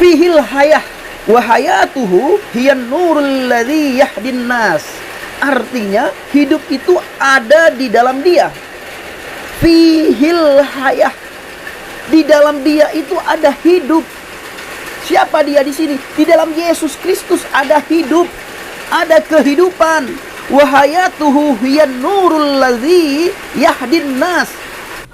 Fihil hayah wa hayatuhu hiyan nurul ladzi yahdin nas. Artinya hidup itu ada di dalam dia. Fihil hayah, di dalam dia itu ada hidup. Siapa dia di sini? Di dalam Yesus Kristus ada hidup, ada kehidupan. Wa hayatuhu hiyan nurul ladzi yahdin nas.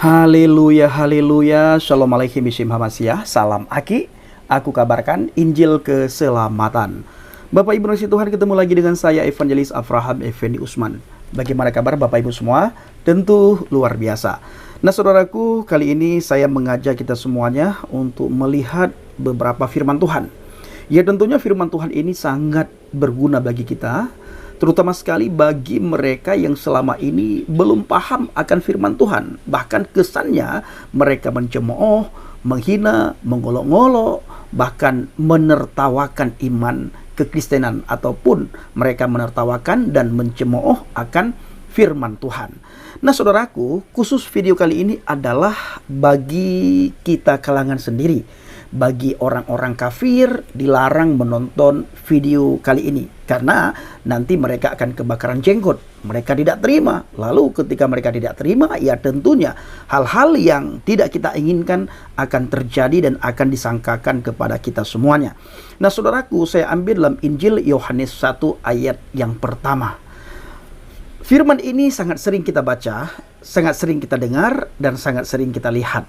Haleluya, haleluya. Shalom alaikum Bishim Hamasyah. Salam Aki. Aku kabarkan Injil keselamatan. Bapak Ibu Nasi Tuhan, ketemu lagi dengan saya Evangelis Avraham Effendi Usman. Bagaimana kabar Bapak Ibu semua? Tentu luar biasa. Nah saudaraku, kali ini saya mengajak kita semuanya untuk melihat beberapa firman Tuhan. Ya tentunya firman Tuhan ini sangat berguna bagi kita, terutama sekali bagi mereka yang selama ini belum paham akan firman Tuhan. Bahkan kesannya mereka mencemooh, menghina, mengolok-ngolok, bahkan menertawakan iman kekristenan, ataupun mereka menertawakan dan mencemooh akan firman Tuhan. Nah saudaraku, khusus video kali ini adalah bagi kita kalangan sendiri. Bagi orang-orang kafir dilarang menonton video kali ini, karena nanti mereka akan kebakaran jenggot. Mereka tidak terima. Lalu ketika mereka tidak terima, ya tentunya hal-hal yang tidak kita inginkan akan terjadi dan akan disangkakan kepada kita semuanya. Nah saudaraku, saya ambil dalam Injil Yohanes 1 ayat yang pertama. Firman ini sangat sering kita baca, sangat sering kita dengar, dan sangat sering kita lihat.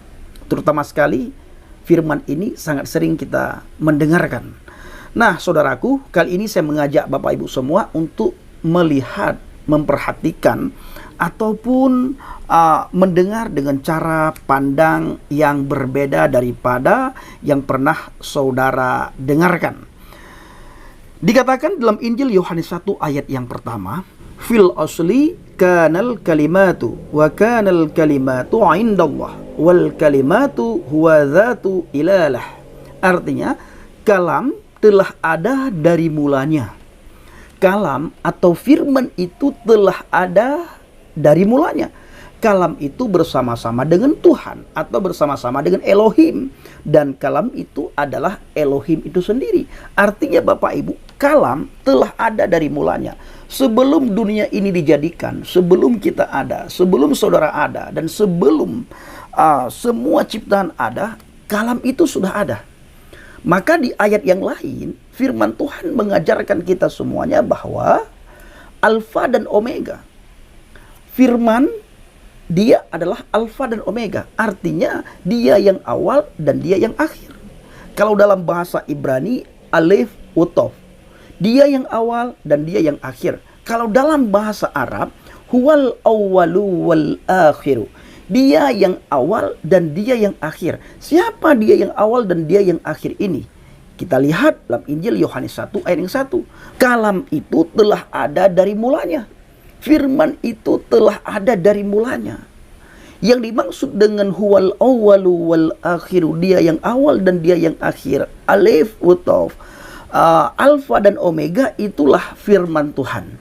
Terutama sekali firman ini sangat sering kita mendengarkan. Nah saudaraku, kali ini saya mengajak Bapak Ibu semua untuk melihat, memperhatikan, ataupun mendengar dengan cara pandang yang berbeda daripada yang pernah saudara dengarkan. Dikatakan dalam Injil Yohanes 1 ayat yang pertama, fil asli kanal kalimatu wa kanal kalimatu indallah wal kalimatu huwa dzatu ilalah. Artinya kalam telah ada dari mulanya. Kalam atau firman itu telah ada dari mulanya. Kalam itu bersama-sama dengan Tuhan atau bersama-sama dengan Elohim, dan kalam itu adalah Elohim itu sendiri. Artinya Bapak Ibu, kalam telah ada dari mulanya. Sebelum dunia ini dijadikan, sebelum kita ada, sebelum saudara ada, dan sebelum semua ciptaan ada, kalam itu sudah ada. Maka di ayat yang lain, firman Tuhan mengajarkan kita semuanya bahwa Alfa dan Omega. Firman, dia adalah Alfa dan Omega. Artinya dia yang awal dan dia yang akhir. Kalau dalam bahasa Ibrani, Alef Utov, dia yang awal dan dia yang akhir. Kalau dalam bahasa Arab, huwal awwalu wal akhiru, dia yang awal dan dia yang akhir. Siapa dia yang awal dan dia yang akhir ini? Kita lihat dalam Injil Yohanes 1 ayat yang 1. Kalam itu telah ada dari mulanya. Firman itu telah ada dari mulanya. Yang dimaksud dengan huwal awwalu wal akhiru, dia yang awal dan dia yang akhir, Alef Utov, Alfa dan Omega, itulah firman Tuhan.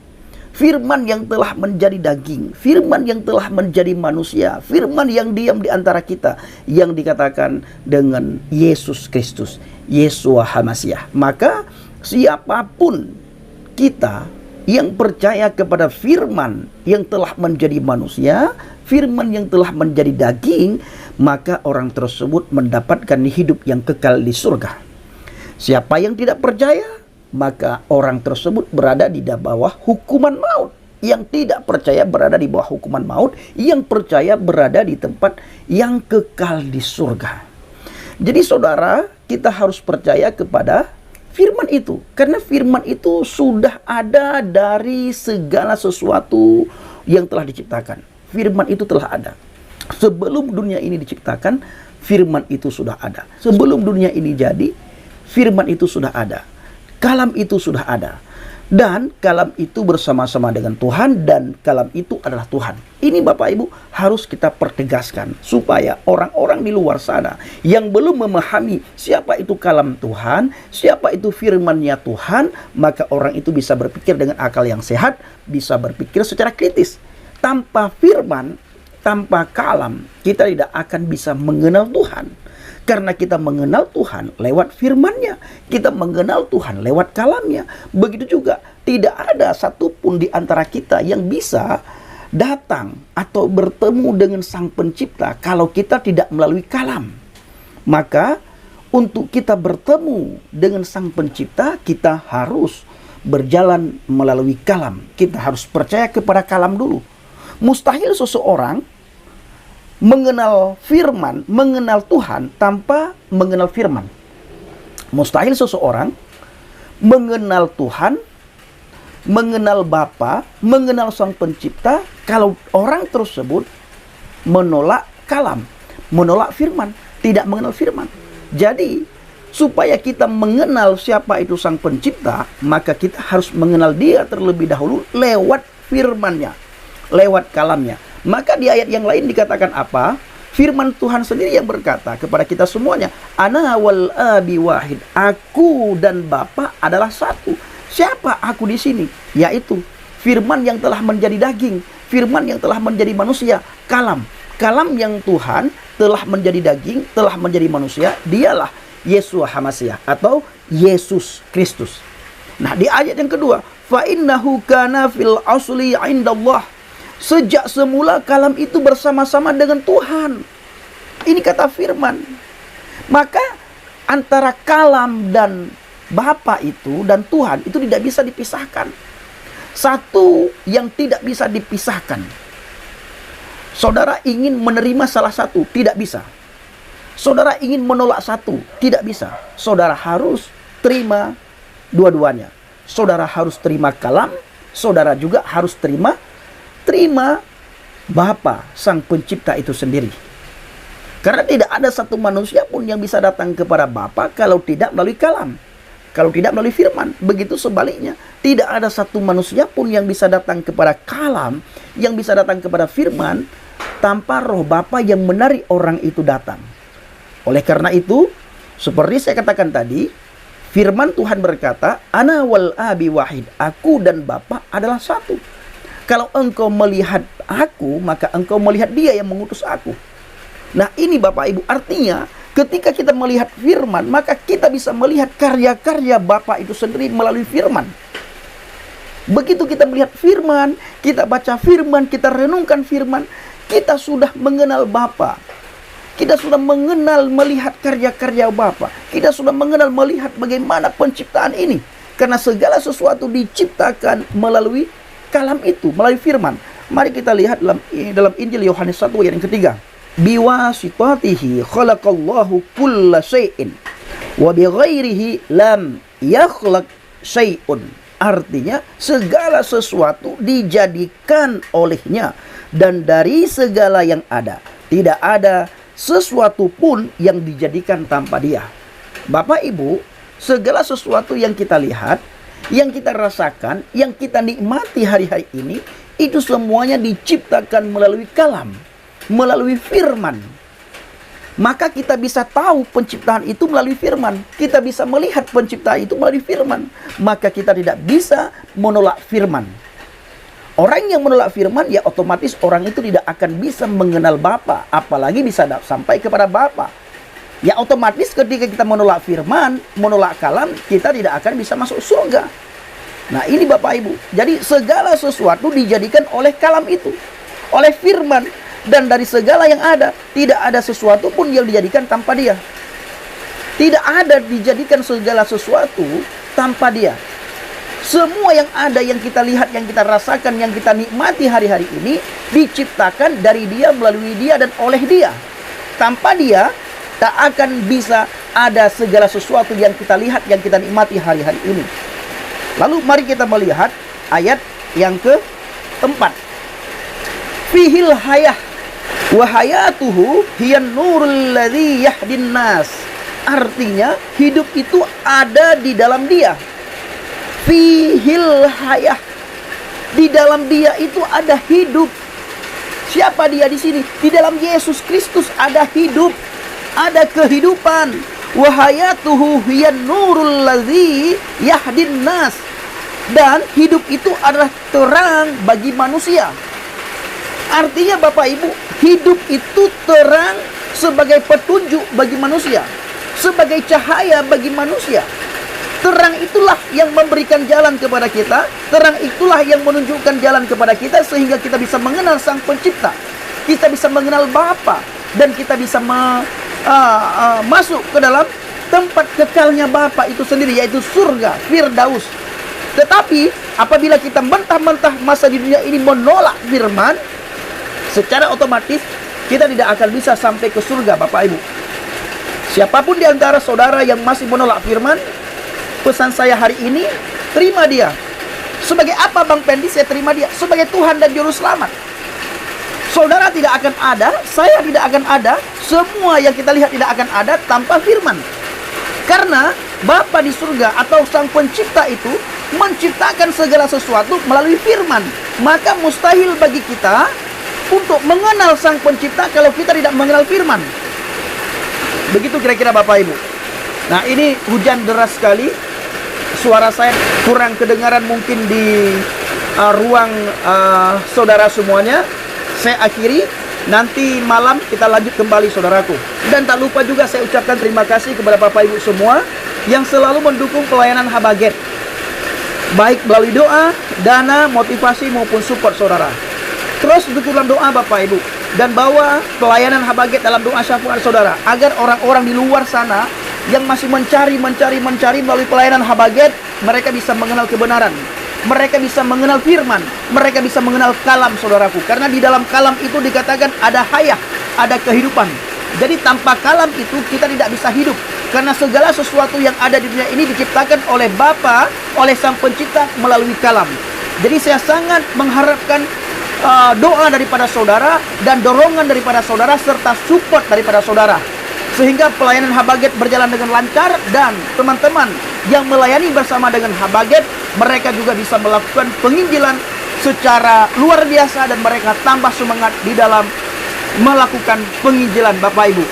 Firman yang telah menjadi daging, firman yang telah menjadi manusia, firman yang diam di antara kita, yang dikatakan dengan Yesus Kristus, Yeshua HaMashiach. Maka siapapun kita yang percaya kepada firman yang telah menjadi manusia, firman yang telah menjadi daging, maka orang tersebut mendapatkan hidup yang kekal di surga. Siapa yang tidak percaya, maka orang tersebut berada di bawah hukuman maut. Yang tidak percaya berada di bawah hukuman maut, yang percaya berada di tempat yang kekal di surga. Jadi saudara, kita harus percaya kepada firman itu, karena firman itu sudah ada dari segala sesuatu yang telah diciptakan. Firman itu telah ada. Sebelum dunia ini diciptakan, firman itu sudah ada. Sebelum dunia ini jadi, firman itu sudah ada. Kalam itu sudah ada. Dan kalam itu bersama-sama dengan Tuhan, dan kalam itu adalah Tuhan. Ini Bapak Ibu harus kita pertegaskan, supaya orang-orang di luar sana yang belum memahami siapa itu kalam Tuhan, siapa itu firman-Nya Tuhan, maka orang itu bisa berpikir dengan akal yang sehat, bisa berpikir secara kritis. Tanpa firman, tanpa kalam, kita tidak akan bisa mengenal Tuhan. Karena kita mengenal Tuhan lewat firman-Nya. Kita mengenal Tuhan lewat kalam-Nya. Begitu juga tidak ada satupun di antara kita yang bisa datang atau bertemu dengan Sang Pencipta kalau kita tidak melalui kalam. Maka untuk kita bertemu dengan Sang Pencipta, kita harus berjalan melalui kalam. Kita harus percaya kepada kalam dulu. Mustahil seseorang mengenal firman, mengenal Tuhan tanpa mengenal firman. Mustahil seseorang mengenal Tuhan, mengenal Bapa, mengenal Sang Pencipta kalau orang tersebut menolak kalam, menolak firman, tidak mengenal firman. Jadi, supaya kita mengenal siapa itu Sang Pencipta, maka kita harus mengenal Dia terlebih dahulu lewat firman-Nya, lewat kalam-Nya. Maka di ayat yang lain dikatakan apa? Firman Tuhan sendiri yang berkata kepada kita semuanya, Ana wal abi wahid. Aku dan Bapa adalah satu. Siapa aku di sini? Yaitu firman yang telah menjadi daging, firman yang telah menjadi manusia, kalam. Kalam yang Tuhan telah menjadi daging, telah menjadi manusia, dialah Yeshua HaMashiach atau Yesus Kristus. Nah, di ayat yang kedua, fa innahu kana fil asli indallah. Sejak semula kalam itu bersama-sama dengan Tuhan. Ini kata firman. Maka antara kalam dan Bapa itu dan Tuhan itu tidak bisa dipisahkan. Satu yang tidak bisa dipisahkan. Saudara ingin menerima salah satu, tidak bisa. Saudara ingin menolak satu, tidak bisa. Saudara harus terima dua-duanya. Saudara harus terima kalam, saudara juga harus terima Bapa, Sang Pencipta itu sendiri. Karena tidak ada satu manusia pun yang bisa datang kepada Bapa kalau tidak melalui kalam, kalau tidak melalui firman. Begitu sebaliknya, tidak ada satu manusia pun yang bisa datang kepada kalam, yang bisa datang kepada firman tanpa roh Bapa yang menarik orang itu datang. Oleh karena itu, seperti saya katakan tadi, firman Tuhan berkata, Ana wal abi wahid. Aku dan Bapa adalah satu. Kalau engkau melihat aku, maka engkau melihat Dia yang mengutus aku. Nah, ini Bapak Ibu, artinya ketika kita melihat firman, maka kita bisa melihat karya-karya Bapa itu sendiri melalui firman. Begitu kita melihat firman, kita baca firman, kita renungkan firman, kita sudah mengenal Bapa. Kita sudah mengenal, melihat karya-karya Bapa. Kita sudah mengenal, melihat bagaimana penciptaan ini. Karena segala sesuatu diciptakan melalui kalam itu, melalui firman. Mari kita lihat dalam Injil Yohanes 1 ayat yang ketiga. Biwasitatihi khalaqallahu kulla syai'in wa bighairihi lam yakhlaq syai'un. Artinya segala sesuatu dijadikan olehnya, dan dari segala yang ada tidak ada sesuatu pun yang dijadikan tanpa Dia. Bapak Ibu, segala sesuatu yang kita lihat, yang kita rasakan, yang kita nikmati hari-hari ini, itu semuanya diciptakan melalui kalam, melalui firman. Maka kita bisa tahu penciptaan itu melalui firman. Kita bisa melihat penciptaan itu melalui firman. Maka kita tidak bisa menolak firman. Orang yang menolak firman, ya otomatis orang itu tidak akan bisa mengenal Bapa, apalagi bisa sampai kepada Bapa. Ya otomatis ketika kita menolak firman, menolak kalam, kita tidak akan bisa masuk surga. Nah, ini Bapak Ibu. Jadi segala sesuatu dijadikan oleh kalam itu, oleh firman. Dan dari segala yang ada, tidak ada sesuatu pun yang dijadikan tanpa Dia. Tidak ada dijadikan segala sesuatu tanpa Dia. Semua yang ada, yang kita lihat, yang kita rasakan, yang kita nikmati hari-hari ini, diciptakan dari Dia, melalui Dia, dan oleh Dia. Tanpa Dia, tak akan bisa ada segala sesuatu yang kita lihat, yang kita nikmati hari-hari ini. Lalu mari kita melihat ayat yang keempat. Fihil hayah wa hayatuhu hiyan nurul ladzi yahdin nas. Artinya hidup itu ada di dalam Dia. Fihil hayah. Di dalam Dia itu ada hidup. Siapa Dia di sini? Di dalam Yesus Kristus ada hidup, ada kehidupan. Wa hayatuhu hiyan nurul ladzi yahdin nas. Dan hidup itu adalah terang bagi manusia. Artinya Bapak Ibu, hidup itu terang sebagai petunjuk bagi manusia, sebagai cahaya bagi manusia. Terang itulah yang memberikan jalan kepada kita. Terang itulah yang menunjukkan jalan kepada kita, sehingga kita bisa mengenal Sang Pencipta, kita bisa mengenal Bapa, dan kita bisa masuk ke dalam tempat kekalnya Bapa itu sendiri, yaitu surga, Firdaus. Tetapi apabila kita mentah-mentah masa di dunia ini menolak firman, secara otomatis kita tidak akan bisa sampai ke surga, Bapak Ibu. Siapapun di antara saudara yang masih menolak firman, pesan saya hari ini, terima dia. Sebagai apa Bang Pendi saya terima dia? Sebagai Tuhan dan Juru Selamat. Saudara tidak akan ada, saya tidak akan ada, semua yang kita lihat tidak akan ada tanpa firman. Karena Bapa di surga atau Sang Pencipta itu menciptakan segala sesuatu melalui firman. Maka mustahil bagi kita untuk mengenal Sang Pencipta kalau kita tidak mengenal firman. Begitu kira-kira Bapak Ibu. Nah, ini hujan deras sekali. Suara saya kurang kedengaran mungkin di ruang saudara semuanya. Saya akhiri, nanti malam kita lanjut kembali saudaraku. Dan tak lupa juga saya ucapkan terima kasih kepada Bapak Ibu semua yang selalu mendukung pelayanan Habaget, baik melalui doa, dana, motivasi maupun support saudara. Terus dukung dalam doa Bapak Ibu, dan bawa pelayanan Habaget dalam doa syafaat saudara, agar orang-orang di luar sana yang masih mencari melalui pelayanan Habaget, mereka bisa mengenal kebenaran, mereka bisa mengenal firman, mereka bisa mengenal kalam saudaraku. Karena di dalam kalam itu dikatakan ada hayat, ada kehidupan. Jadi tanpa kalam itu kita tidak bisa hidup. Karena segala sesuatu yang ada di dunia ini diciptakan oleh Bapa, oleh Sang Pencipta melalui kalam. Jadi saya sangat mengharapkan doa daripada saudara dan dorongan daripada saudara serta support daripada saudara, sehingga pelayanan Habaget berjalan dengan lancar. Dan teman-teman yang melayani bersama dengan Habaget, mereka juga bisa melakukan penginjilan secara luar biasa, dan mereka tambah semangat di dalam melakukan penginjilan Bapak Ibu.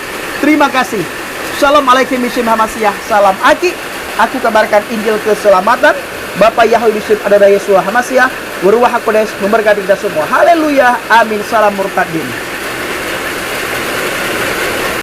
Terima kasih. Shalom alaikum Bishim Hamasiah. Salam Aki. Aku kabarkan Injil keselamatan. Bapak Yahweh Bishim Adonai Yeshua Hamasiah. Waruah HaKodes memberkati kita semua. Haleluya. Amin. Salam murtadin.